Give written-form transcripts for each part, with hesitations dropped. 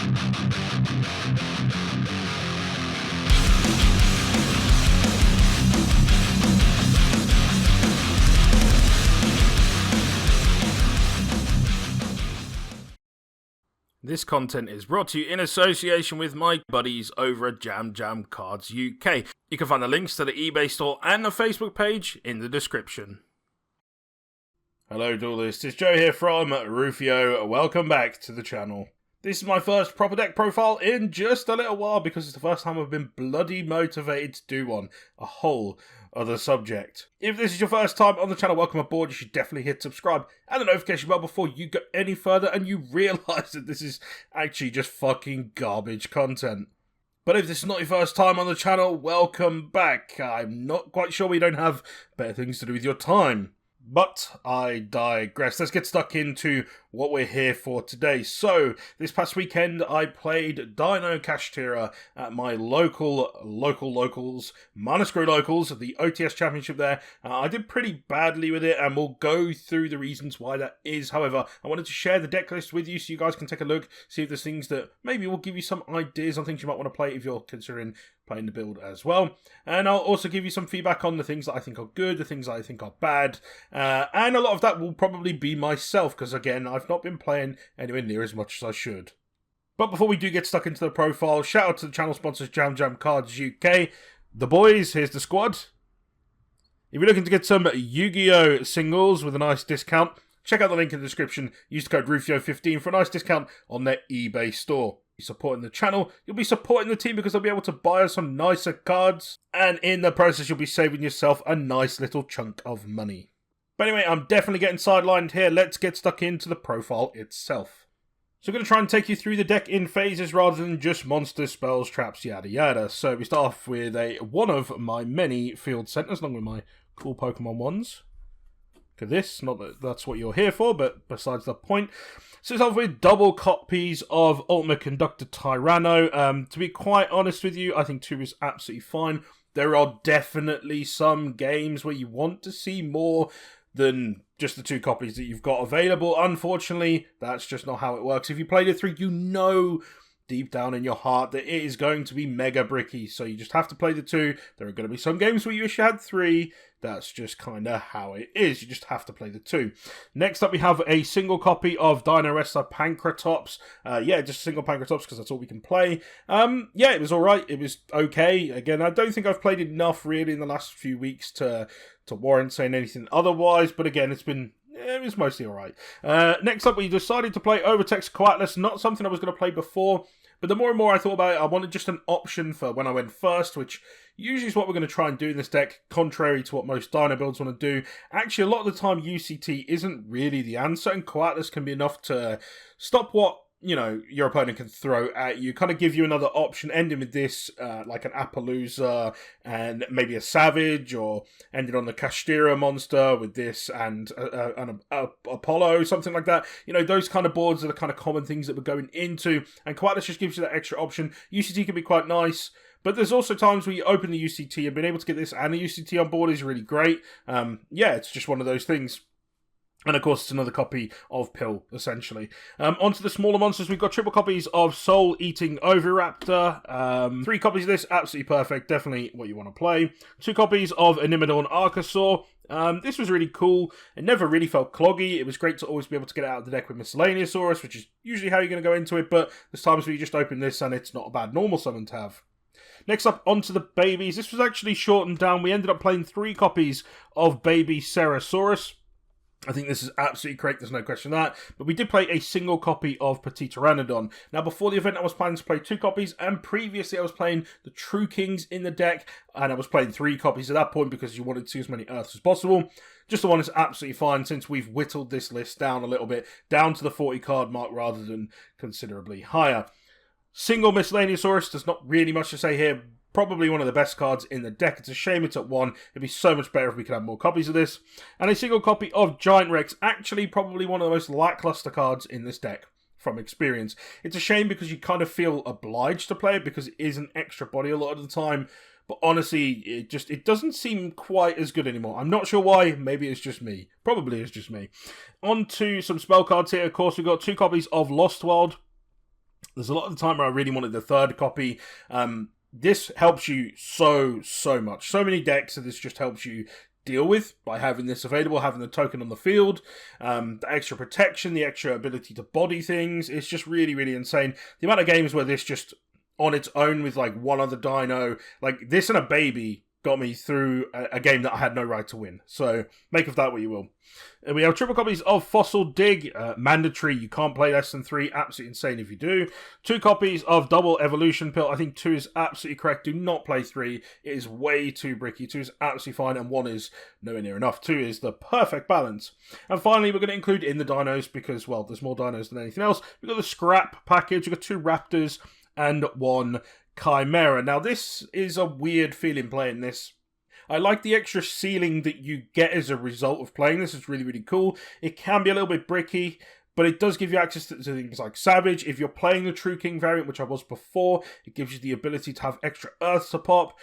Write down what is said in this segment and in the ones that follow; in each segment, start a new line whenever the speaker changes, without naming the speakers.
This content is brought to you in association with my buddies over at Jam Jam Cards UK. You can find the links to the eBay store and the Facebook page in the description. Hello duelists, it's Joe here from Rufioh. Welcome back to the channel. This is my first proper deck profile in just a little while because it's the first time I've been bloody motivated to do one. A whole other subject. If this is your first time on the channel, welcome aboard. You should definitely hit subscribe and the notification bell before you go any further and you realise that this is actually just fucking garbage content. But if this is not your first time on the channel, welcome back. I'm not quite sure we don't have better things to do with your time. But I digress. Let's get stuck into what we're here for today. So, this past weekend I played Dino Kashtira at my locals, Manascrew locals, the OTS Championship there. I did pretty badly with it and we'll go through the reasons why that is. However, I wanted to share the deck list with you so you guys can take a look, see if there's things that maybe will give you some ideas on things you might want to play if you're considering playing the build as well. And I'll also give you some feedback on the things that I think are good, the things that I think are bad. And a lot of that will probably be myself, because again, I've not been playing anywhere near as much as I should. But before we do get stuck into the profile, shout out to the channel sponsors Jam Jam Cards UK. The boys, here's the squad. If you're looking to get some Yu-Gi-Oh singles with a nice discount, check out the link in the description. Use the code Rufioh15 for a nice discount on their eBay store. Supporting the channel, you'll be supporting the team because they'll be able to buy us some nicer cards, and in the process you'll be saving yourself a nice little chunk of money. But anyway, I'm definitely getting sidelined here. Let's get stuck into the profile itself. So I'm going to try and take you through the deck in phases rather than just monsters, spells, traps, yada yada. So we start off with one of my many field centers, along with my cool Pokemon ones. Look at this, not that that's what you're here for, but besides the point. So it's off with double copies of Ultimate Conductor Tyranno. To be quite honest with you, I think 2 is absolutely fine. There are definitely some games where you want to see more than just the 2 copies that you've got available. Unfortunately, that's just not how it works. If you play the 3, you know deep down in your heart that it is going to be mega bricky, so you just have to play the 2. There are going to be some games where you wish you had 3. That's just kind of how it is. You just have to play the 2. Next up, we have a single copy of Dino Wrestler Pancratops. Yeah, just single Pancratops because that's all we can play. Yeah, it was alright. It was okay. Again, I don't think I've played enough really in the last few weeks to warrant saying anything otherwise, but again, it was mostly alright. Next up, we decided to play Overtext Coatlas. Not something I was going to play before, but the more and more I thought about it, I wanted just an option for when I went first, which usually is what we're going to try and do in this deck, contrary to what most Dino builds want to do. Actually, a lot of the time, UCT isn't really the answer, and Coatlas can be enough to stop what, you know, your opponent can throw at you, kind of give you another option, ending with this, like an Appaloosa and maybe a Savage, or ending on the Kashtira monster with this and an Apollo, something like that. You know, those kind of boards are the kind of common things that we're going into, and Coatlas just gives you that extra option. UCT can be quite nice, but there's also times where you open the UCT and being able to get this and the UCT on board is really great. Yeah, it's just one of those things. And of course, it's another copy of Pill, essentially. Onto the smaller monsters, we've got triple copies of Soul Eating Oviraptor. 3 copies of this, absolutely perfect. Definitely what you want to play. 2 copies of Animadorn Archosaur. This was really cool. It never really felt cloggy. It was great to always be able to get it out of the deck with Miscellaneousaurus, which is usually how you're going to go into it. But there's times where you just open this and it's not a bad normal summon to have. Next up, onto the babies. This was actually shortened down. We ended up playing 3 copies of Baby Cerosaurus. I think this is absolutely correct, there's no question of that. But we did play a single copy of Petit Pteranodon. Now, before the event, I was planning to play 2 copies, and previously I was playing the True Kings in the deck, and I was playing 3 copies at that point because you wanted to see as many Earths as possible. Just the one is absolutely fine since we've whittled this list down a little bit, down to the 40 card mark rather than considerably higher. Single Miscellaneousaurus, there's not really much to say here. Probably one of the best cards in the deck. It's a shame it's at 1. It'd be so much better if we could have more copies of this. And a single copy of Giant Rex. Actually, probably one of the most lackluster cards in this deck from experience. It's a shame because you kind of feel obliged to play it because it is an extra body a lot of the time. But honestly, it doesn't seem quite as good anymore. I'm not sure why. Maybe it's just me. Probably it's just me. On to some spell cards here. Of course, we've got 2 copies of Lost World. There's a lot of the time where I really wanted the third copy. This helps you so much. So many decks that this just helps you deal with by having this available, having the token on the field, the extra protection, the extra ability to body things. It's just really insane. The amount of games where this just on its own with like one other dino, like this and a baby, got me through a game that I had no right to win. So make of that what you will. We have triple copies of Fossil Dig, mandatory. You can't play less than 3. Absolutely insane if you do. 2 copies of Double Evolution Pill. I think 2 is absolutely correct. Do not play 3. It is way too bricky. 2 is absolutely fine, and 1 is nowhere near enough. 2 is the perfect balance. And finally, we're going to include in the dinos because, well, there's more dinos than anything else. We've got the scrap package. We've got 2 raptors and 1 chimera. Now, this is a weird feeling playing this. I like the extra ceiling that you get as a result of playing this. It's really cool. It can be a little bit bricky, but it does give you access to things like Savage. If you're playing the True King variant, which I was before, it gives you the ability to have extra Earths to pop.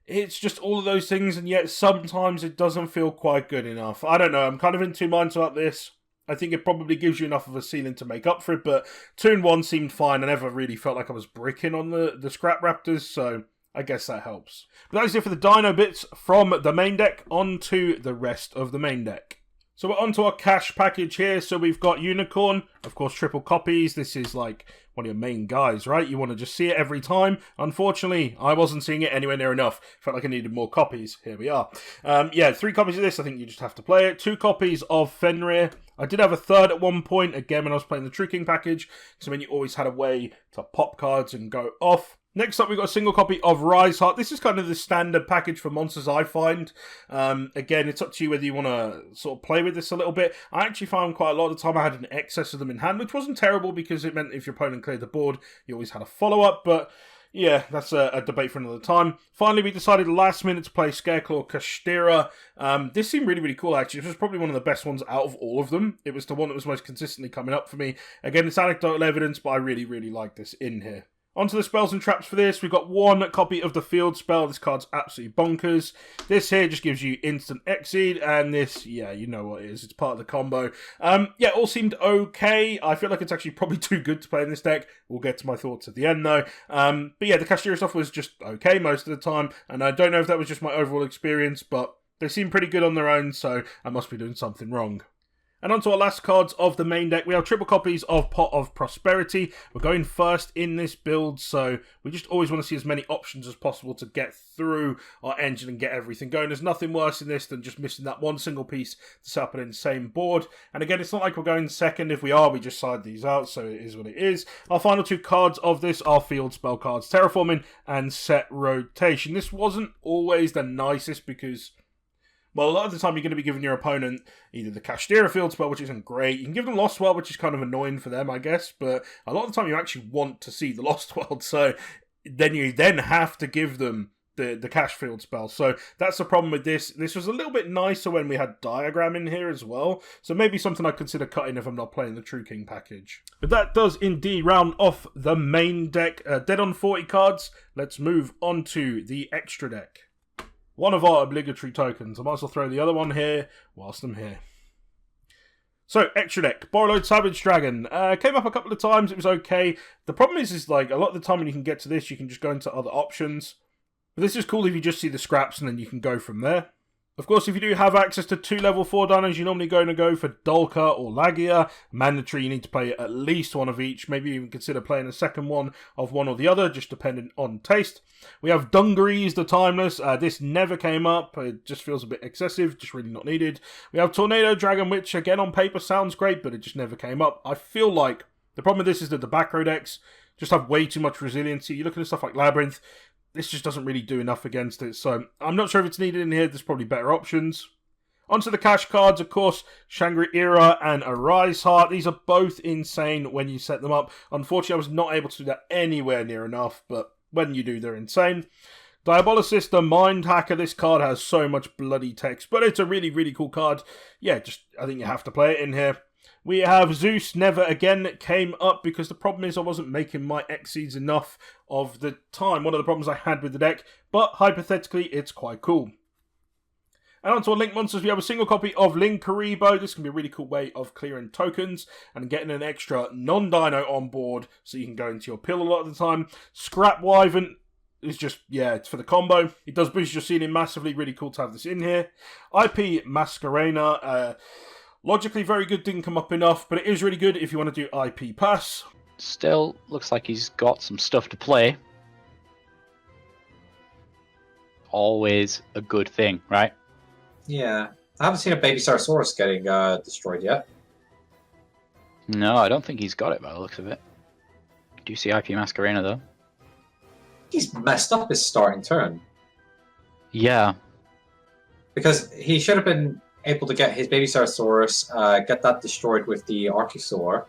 It's just all of those things, and yet sometimes it doesn't feel quite good enough. I don't know. I'm kind of in two minds about this. I think it probably gives you enough of a ceiling to make up for it, but 2 and 1 seemed fine. I never really felt like I was bricking on the Scrap Raptors, so I guess that helps. But that is it for the Dino bits from the main deck. On to the rest of the main deck. So we're on to our cash package here. So we've got Unicorn, of course, triple copies. This is like one of your main guys, right? You want to just see it every time. Unfortunately, I wasn't seeing it anywhere near enough. Felt like I needed more copies. Here we are. Yeah, 3 copies of this. I think you just have to play it. 2 copies of Fenrir. I did have a third at one point, again, when I was playing the True King package. So when you always had a way to pop cards and go off. Next up, we've got a single copy of Rise Heart. This is kind of the standard package for monsters, I find. Again, it's up to you whether you want to sort of play with this a little bit. I actually found quite a lot of the time I had an excess of them in hand, which wasn't terrible because it meant if your opponent cleared the board, you always had a follow-up. But yeah, that's a debate for another time. Finally, we decided last minute to play Dino Kashtira. This seemed really cool, actually. This was probably one of the best ones out of all of them. It was the one that was most consistently coming up for me. Again, it's anecdotal evidence, but I really like this in here. Onto the spells and traps for this. We've got 1 copy of the field spell. This card's absolutely bonkers. This here just gives you instant Exceed, and this, yeah, you know what it is. It's part of the combo. Yeah, all seemed okay. I feel like it's actually probably too good to play in this deck. We'll get to my thoughts at the end, though. But yeah, the Kashtira stuff was just okay most of the time, and I don't know if that was just my overall experience, but they seem pretty good on their own, so I must be doing something wrong. And on to our last cards of the main deck. We have triple copies of Pot of Prosperity. We're going first in this build, so we just always want to see as many options as possible to get through our engine and get everything going. There's nothing worse in this than just missing that one single piece to set up an insane board. And again, it's not like we're going second. If we are, we just side these out, so it is what it is. Our final 2 cards of this are field spell cards, Terraforming and Set Rotation. This wasn't always the nicest because, well, a lot of the time you're going to be giving your opponent either the Kashtira field spell, which isn't great. You can give them Lost World, which is kind of annoying for them, I guess. But a lot of the time you actually want to see the Lost World. So then you have to give them the cash field spell. So that's the problem with this. This was a little bit nicer when we had Diagram in here as well. So maybe something I'd consider cutting if I'm not playing the True King package. But that does indeed round off the main deck. Dead on 40 cards. Let's move on to the extra deck. One of our obligatory tokens. I might as well throw the other one here whilst I'm here. So, extra deck. Borrowload Savage Dragon. Came up a couple of times. It was okay. The problem is like, a lot of the time when you can get to this, you can just go into other options. But this is cool if you just see the scraps and then you can go from there. Of course, if you do have access to 2 level 4 dinos, you're normally going to go for Dolka or Lagia. Mandatory, you need to play at least one of each. Maybe even consider playing a second one of one or the other, just depending on taste. We have Dungarees, the Timeless. This never came up. It just feels a bit excessive, just really not needed. We have Tornado Dragon, which again on paper sounds great, but it just never came up. I feel like the problem with this is that the back row decks just have way too much resiliency. You look at stuff like Labyrinth, this just doesn't really do enough against it, so I'm not sure if it's needed in here. There's probably better options. Onto the cash cards, of course, Shangri-Ira and Arise Heart. These are both insane when you set them up. Unfortunately, I was not able to do that anywhere near enough, but when you do, they're insane. Diabolicist, the Mind Hacker. This card has so much bloody text, but it's a really cool card. Yeah, I think you have to play it in here. We have Zeus Never Again came up because the problem is I wasn't making my Exceeds enough of the time. One of the problems I had with the deck, but hypothetically, it's quite cool. And onto our Link Monsters, we have a single copy of Linkaribo. This can be a really cool way of clearing tokens and getting an extra non-dino on board so you can go into your pill a lot of the time. Scrap Wyvern is just, yeah, it's for the combo. It does boost your ceiling massively. Really cool to have this in here. IP Masquerena, logically very good, didn't come up enough, but it is really good if you want to do IP Pass.
Still looks like he's got some stuff to play. Always a good thing, right?
Yeah. I haven't seen a baby Sarsaurus getting destroyed yet.
No, I don't think he's got it by the looks of it. Do you see IP Masquerena, though?
He's messed up his starting turn.
Yeah.
Because he should have been able to get his baby Sarsaurus, get that destroyed with the Archosaur,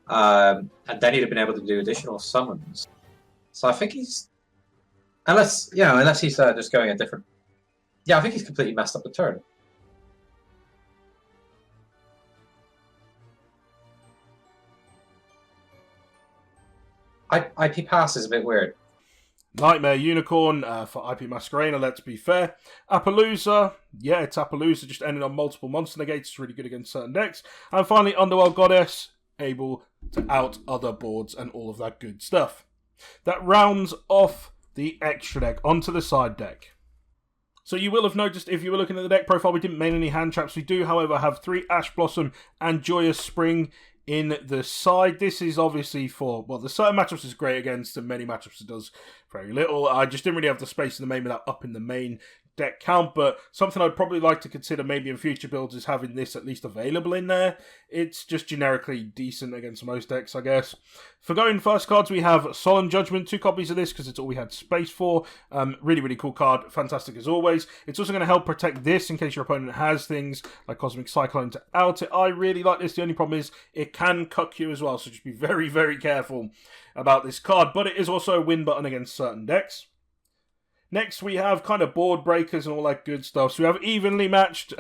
and then he'd have been able to do additional summons. So I think he's... Unless he's just going a different... Yeah, I think he's completely messed up the turn. IP Pass is a bit weird.
Nightmare Unicorn for IP Masquerena, let's be fair. Appaloosa, yeah, it's Appaloosa, just ending on multiple monster negates. It's really good against certain decks. And finally, Underworld Goddess, able to out other boards and all of that good stuff. That rounds off the extra deck. Onto the side deck. So you will have noticed, if you were looking at the deck profile, we didn't main any hand traps. We do, however, have 3 Ash Blossom and Joyous Spring in the side. This is obviously for, well, the certain matchups is great against, and many matchups it does very little. I just didn't really have the space in the main without upping the main deck count, but something I'd probably like to consider maybe in future builds is having this at least available in there. It's just generically decent against most decks, I guess. For going first cards, we have Solemn Judgment, 2 copies of this because it's all we had space for. Really, really cool card, fantastic as always. It's also going to help protect this in case your opponent has things like Cosmic Cyclone to out it. I really like this. The only problem is it can cuck you as well, so just be very, very careful about this card, but it is also a win button against certain decks. Next, we have kind of board breakers and all that good stuff. So we have Evenly Matched.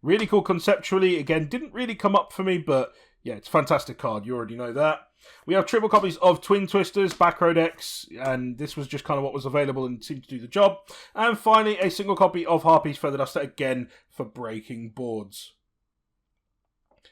Really cool conceptually. Again, didn't really come up for me, but yeah, it's a fantastic card. You already know that. We have triple copies of Twin Twisters, back row decks, and this was just kind of what was available and seemed to do the job. And finally, a single copy of Harpy's Feather Duster, again, for breaking boards.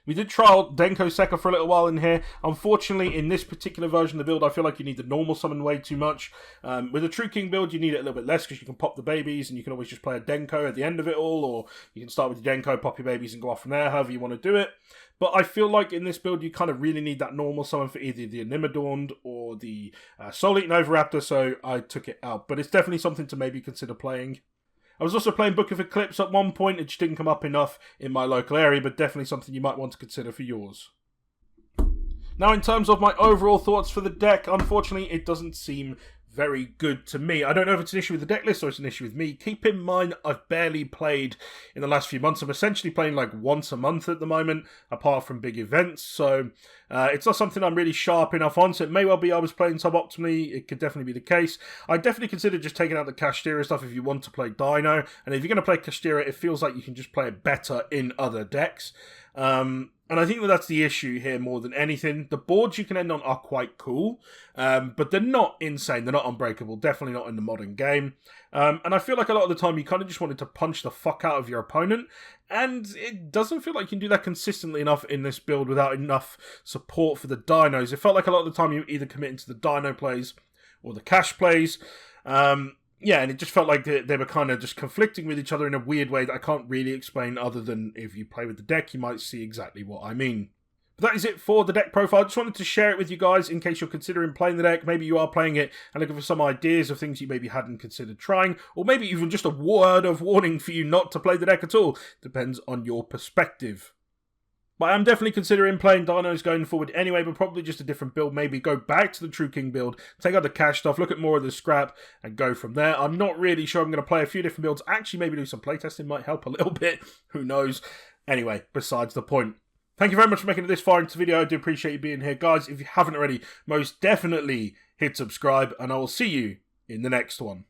We did trial Denko Sekka for a little while in here. Unfortunately, in this particular version of the build, I feel like you need the normal summon way too much. With a True King build, you need it a little bit less because you can pop the babies and you can always just play a Denko at the end of it all, or you can start with the Denko, pop your babies and go off from there, however you want to do it. But I feel like in this build, you kind of really need that normal summon for either the Animadorned or the Soul Eaten Oviraptor, so I took it out. But it's definitely something to maybe consider playing. I was also playing Book of Eclipse at one point. It just didn't come up enough in my local area, but definitely something you might want to consider for yours. Now, in terms of my overall thoughts for the deck, unfortunately, it doesn't seem very good to me. I don't know if it's an issue with the deck list or it's an issue with me. Keep in mind, I've barely played in the last few months. I'm essentially playing like once a month at the moment, apart from big events. So it's not something I'm really sharp enough on. So it may well be I was playing suboptimally. It could definitely be the case. I definitely consider just taking out the Kashtira stuff if you want to play Dino. And if you're going to play Kashtira, it feels like you can just play it better in other decks. And I think that's the issue here more than anything. The boards you can end on are quite cool, but they're not insane. They're not unbreakable. Definitely not in the modern game. And I feel like a lot of the time you kind of just wanted to punch the fuck out of your opponent, and it doesn't feel like you can do that consistently enough in this build without enough support for the dinos. It felt like a lot of the time you either commit into the dino plays or the cash plays. Yeah, and it just felt like they were kind of just conflicting with each other in a weird way that I can't really explain other than if you play with the deck, you might see exactly what I mean. But that is it for the deck profile. I just wanted to share it with you guys in case you're considering playing the deck. Maybe you are playing it and looking for some ideas of things you maybe hadn't considered trying, or maybe even just a word of warning for you not to play the deck at all. Depends on your perspective. But I'm definitely considering playing dinos going forward anyway, but probably just a different build. Maybe go back to the True King build, take out the cash stuff, look at more of the scrap, and go from there. I'm not really sure. I'm going to play a few different builds. Actually, maybe do some playtesting might help a little bit. Who knows? Anyway, besides the point. Thank you very much for making it this far into the video. I do appreciate you being here. Guys, if you haven't already, most definitely hit subscribe, and I will see you in the next one.